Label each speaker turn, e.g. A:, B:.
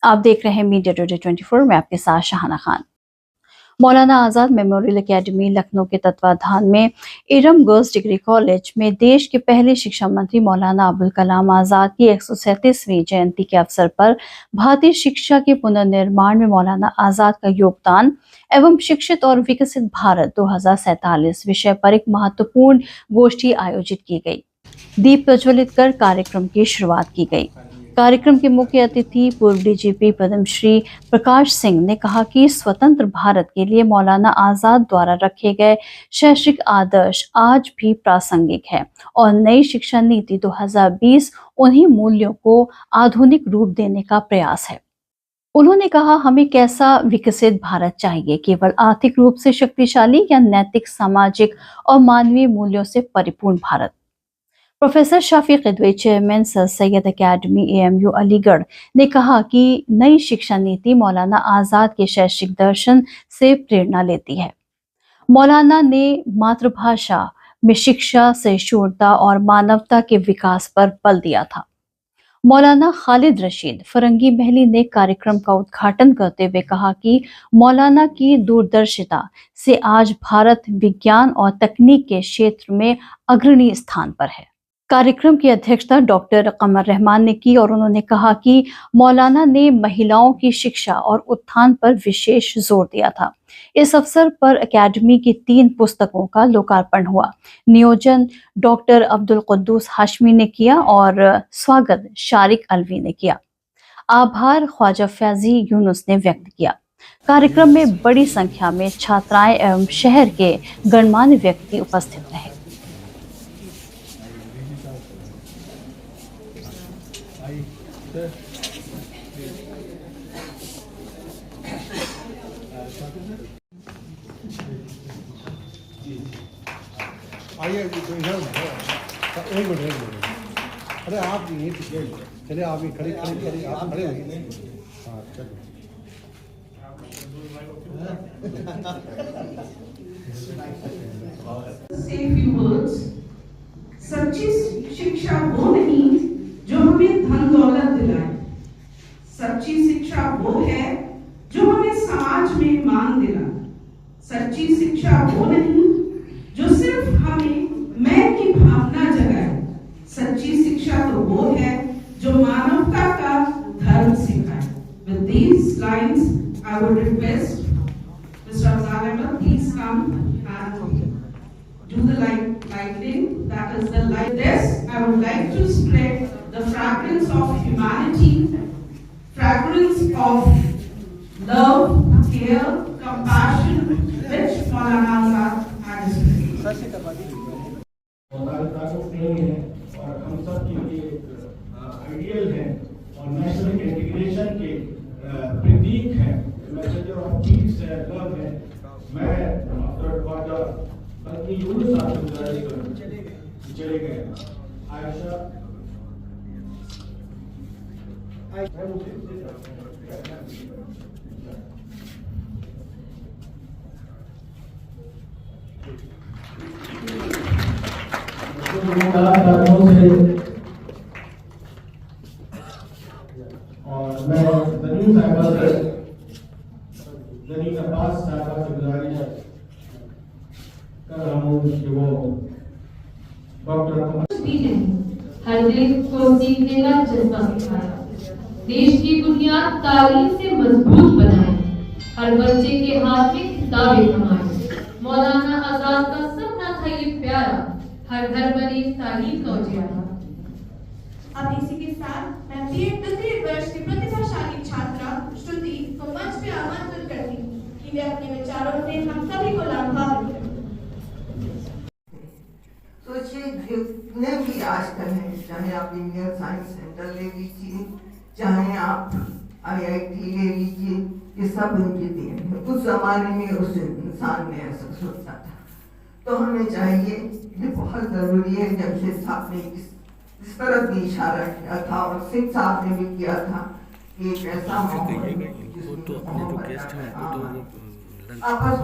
A: आप देख रहे हैं मीडिया टुडे 24 में आपके साथ शाहाना खान। मौलाना आज़ाद मेमोरियल एकेडमी लखनऊ के तत्वाधान में इरम गर्ल्स डिग्री कॉलेज में देश के पहले शिक्षा मंत्री मौलाना अबुल कलाम आज़ाद की 137वीं जयंती के अवसर पर भारतीय शिक्षा के पुनर्निर्माण में मौलाना आज़ाद का योगदान एवं शिक्षित और विकसित भारत 2047 विषय पर एक महत्वपूर्ण गोष्ठी आयोजित की गई। दीप प्रज्वलित कर कार्यक्रम की शुरुआत की गई। कार्यक्रम के मुख्य अतिथि पूर्व डीजीपी पद्मश्री प्रकाश सिंह ने कहा कि स्वतंत्र भारत के लिए मौलाना आज़ाद द्वारा रखे गए शैक्षिक आदर्श आज भी प्रासंगिक है और नई शिक्षा नीति 2020 उन्हीं मूल्यों को आधुनिक रूप देने का प्रयास है। उन्होंने कहा, हमें कैसा विकसित भारत चाहिए, केवल आर्थिक रूप से शक्तिशाली या नैतिक, सामाजिक और मानवीय मूल्यों से परिपूर्ण Bharat. Professor Shafi Qidwai, chairman sir Syed academy AMU Aligarh ने कहा कि नई शिक्षा नीति मौलाना आज़ाद के शैक्षिक दर्शन से प्रेरणा लेती है। मौलाना ने मातृभाषा में शिक्षा, सहिष्णुता और मानवता के विकास पर बल दिया था। मौलाना खालिद रशीद फरंगी महली ने कार्यक्रम का उद्घाटन करते हुए कहा कि मौलाना की दूरदर्शिता से आज भारत विज्ञान और तकनीक के क्षेत्र में अग्रणी स्थान पर है। कार्यक्रम की अध्यक्षता डॉक्टर कमर रहमान ने की और उन्होंने कहा कि मौलाना ने महिलाओं की शिक्षा और उत्थान पर विशेष जोर दिया था। इस अवसर पर एकेडमी की 3 पुस्तकों का लोकार्पण हुआ। नियोजन डॉक्टर अब्दुल कुद्दूस हाशमी ने किया और स्वागत शारिक अलवी ने किया। आभार ख्वाजा फैजी यूनुस ने व्यक्त किया। कार्यक्रम में बड़ी संख्या में छात्राएं एवं शहर के गणमान्य व्यक्ति उपस्थित रहे।
B: आइए तो इधर एक मिनट अरे आप ये चलिए आप ये खड़े खड़े खड़े आप खड़े होइए। हाँ चलो
C: सच्ची शिक्षा वो नहीं जो हमें धन दौलत दिलाए, सच्ची शिक्षा वो है जो हमें समाज में मान दिलाए। सच्ची शिक्षा वो नहीं जो सिर्फ हमें मैं की भावना जगाए, सच्ची शिक्षा तो वो है जो मानवता का धर्म सिखाए। With these lines, I would request Mr. Afzal Ahmed, please come and do the lighting. That is the light. This, I would like to spread the fragrance of humanity, fragrance of love, care, compassion, which Maulana Azad had spread.
D: और हम सब के लिए ideal हैं और national integration के प्रतीक हैं, messenger of peace है, लव है। मैं डॉक्टर ख्वाजा बल्कि यूनुस साहब से गुजारिश करूं, चले गए आयशा और मैं जनीन अब्बास साहबा से गुजारिश कर रहा हूँ कि वो डॉक्टर
E: हर दिल को सीखने का जज्बा सिखाया, देश की बुनियाद तालीम से मजबूत बनाए, हर बच्चे के हाथ में किताबें थमाए। मौलाना आजाद का सपना था ये प्यारा, हर घर बने तालीम का उजियारा।
F: अब इसी के साथ मैं बीएड द्वितीय वर्ष की प्रतिभाशाली छात्रा श्रुति को मंच पे आमंत्रित करती हूँ कि वे अपने विचारों से हम सभी को लाभान्वित करें।
G: सोचिए जितने भी आजकल हैं, चाहे आप इंडियन साइंस सेंटर ले लीजिए, चाहे आप आईआईटी ले लीजिए, ये सब उनकी देन है। उस जमाने में उस इंसान ने ऐसा सोचा था, तो हमें चाहिए, ये बहुत जरूरी है। जमशेद साहब ने इस तरफ भी इशारा किया था और सिंह साहब ने भी किया था कि एक ऐसा माहौल आपस